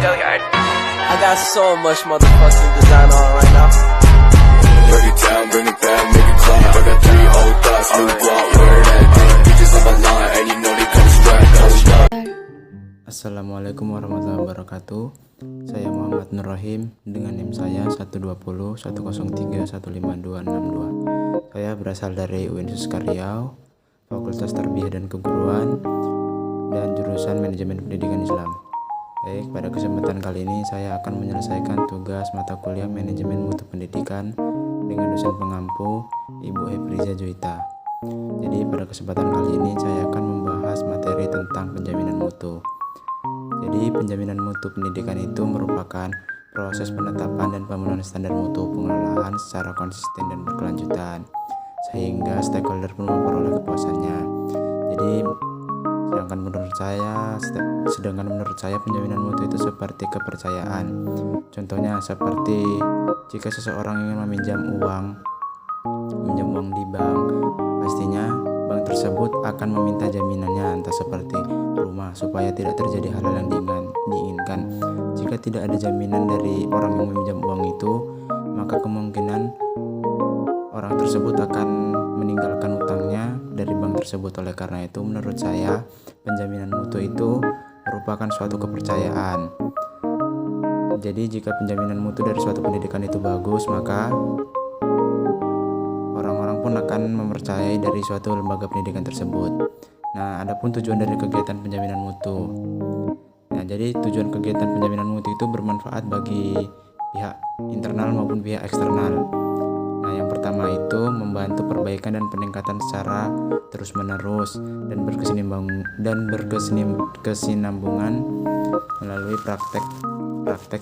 I got so much motherfucking design on right now. Break it down, bring it back, make it clap. I got 3 old thoughts, new guap, where that thing. Bitches on my line, and you know they come strapped, hold up. Assalamualaikum warahmatullahi wabarakatuh. Saya Muhammad Nur Rahim dengan NIM saya 120 103 15262. Saya berasal dari UIN Suska Riau, Fakultas Tarbiyah dan Keguruan, dan jurusan Manajemen Pendidikan Islam. Baik, pada kesempatan kali ini saya akan menyelesaikan tugas mata kuliah Manajemen Mutu Pendidikan dengan dosen pengampu Ibu Hefriza Joita. Jadi pada kesempatan kali ini saya akan membahas materi tentang penjaminan mutu. Jadi penjaminan mutu pendidikan itu merupakan proses penetapan dan pemenuhan standar mutu pengelolaan secara konsisten dan berkelanjutan, sehingga stakeholder pun memperoleh kepuasannya. Jadi sedangkan menurut saya penjaminan mutu itu seperti kepercayaan. Contohnya seperti jika seseorang ingin meminjam uang di bank, pastinya bank tersebut akan meminta jaminannya, entah seperti rumah, supaya tidak terjadi hal-hal yang diinginkan. Jika tidak ada jaminan dari orang yang meminjam uang itu, maka kemungkinan orang tersebut akan meninggalkan utangnya dari bank tersebut. Oleh karena itu, menurut saya penjaminan mutu itu merupakan suatu kepercayaan. Jadi jika penjaminan mutu dari suatu pendidikan itu bagus, maka orang-orang pun akan mempercayai dari suatu lembaga pendidikan tersebut. Nah, adapun tujuan dari kegiatan penjaminan mutu. Nah, jadi tujuan kegiatan penjaminan mutu itu bermanfaat bagi pihak internal maupun pihak eksternal. Nah, yang pertama itu membantu perbaikan dan peningkatan secara terus-menerus dan berkesinambungan melalui praktek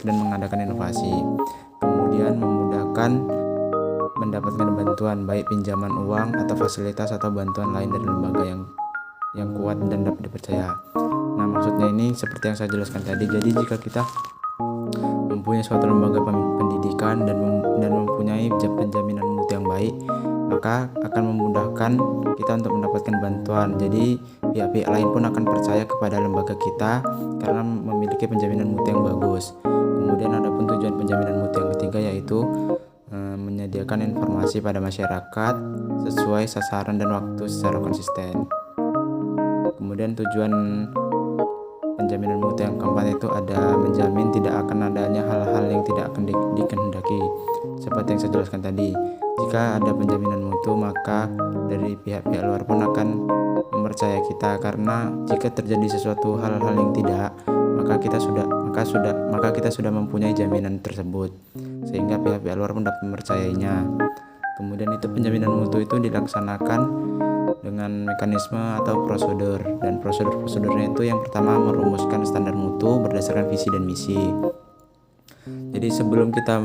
dan mengadakan inovasi. Kemudian memudahkan mendapatkan bantuan baik pinjaman uang atau fasilitas atau bantuan lain dari lembaga yang kuat dan dapat dipercaya. Nah, maksudnya ini seperti yang saya jelaskan tadi. Jadi jika kita mempunyai suatu lembaga pendidikan dan mempunyai penjaminan mutu yang baik, maka akan memudahkan kita untuk mendapatkan bantuan. Jadi pihak-pihak lain pun akan percaya kepada lembaga kita karena memiliki penjaminan mutu yang bagus. Kemudian ada pun tujuan penjaminan mutu yang ketiga, yaitu menyediakan informasi pada masyarakat sesuai sasaran dan waktu secara konsisten. Kemudian tujuan penjaminan mutu yang keempat itu ada menjamin tidak akan adanya hal-hal yang tidak akan dikehendaki. Seperti yang saya jelaskan tadi, jika ada penjaminan mutu, maka dari pihak-pihak luar pun akan mempercayai kita, karena jika terjadi sesuatu hal-hal yang tidak, maka kita sudah mempunyai jaminan tersebut, sehingga pihak-pihak luar pun dapat mempercayainya. Kemudian itu penjaminan mutu itu dilaksanakan dengan mekanisme atau prosedur, dan prosedurnya itu yang pertama merumuskan standar mutu berdasarkan visi dan misi. Jadi sebelum kita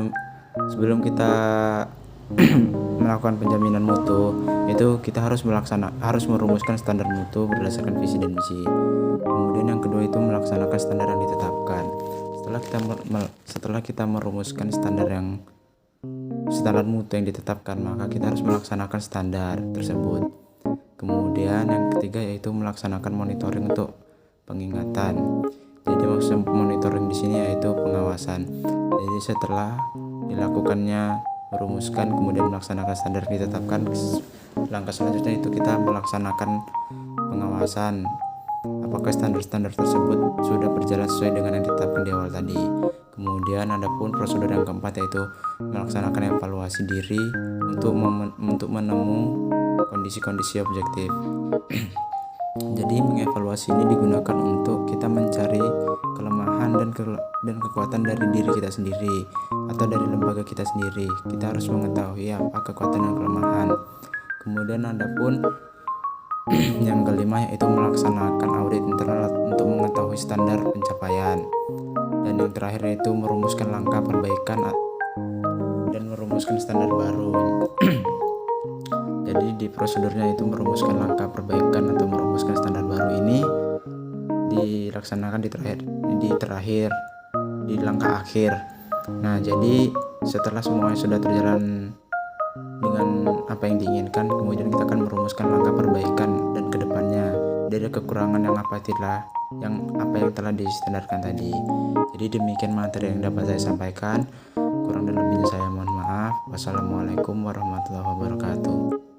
melakukan penjaminan mutu itu kita harus merumuskan standar mutu berdasarkan visi dan misi. Kemudian yang kedua itu melaksanakan standar yang ditetapkan. Setelah kita merumuskan standar mutu yang ditetapkan, maka kita harus melaksanakan standar tersebut. Kemudian yang ketiga yaitu melaksanakan monitoring untuk pengingatan. Jadi maksud monitoring di sini yaitu pengawasan. Jadi setelah dilakukannya merumuskan kemudian melaksanakan standar ditetapkan, langkah selanjutnya itu kita melaksanakan pengawasan. Apakah standar-standar tersebut sudah berjalan sesuai dengan yang ditetapkan di awal tadi. Kemudian ada pun prosedur yang keempat yaitu melaksanakan evaluasi diri untuk menemu kondisi-kondisi objektif. Jadi mengevaluasi ini digunakan untuk kita mencari kelemahan dan kekuatan dari diri kita sendiri atau dari lembaga kita sendiri. Kita harus mengetahui apa kekuatan dan kelemahan. Kemudian ada pun yang kelima yaitu melaksanakan audit internal untuk mengetahui standar pencapaian. Dan yang terakhir yaitu merumuskan langkah perbaikan dan merumuskan standar baru. Jadi di prosedurnya itu merumuskan langkah perbaikan atau merumuskan standar baru ini dilaksanakan di langkah akhir. Nah, jadi setelah semuanya sudah terjalan dengan apa yang diinginkan, kemudian kita akan merumuskan langkah perbaikan dan kedepannya dari kekurangan yang yang telah distandarkan tadi. Jadi demikian materi yang dapat saya sampaikan. Kurang dan lebihnya saya mohon maaf. Wassalamualaikum warahmatullahi wabarakatuh.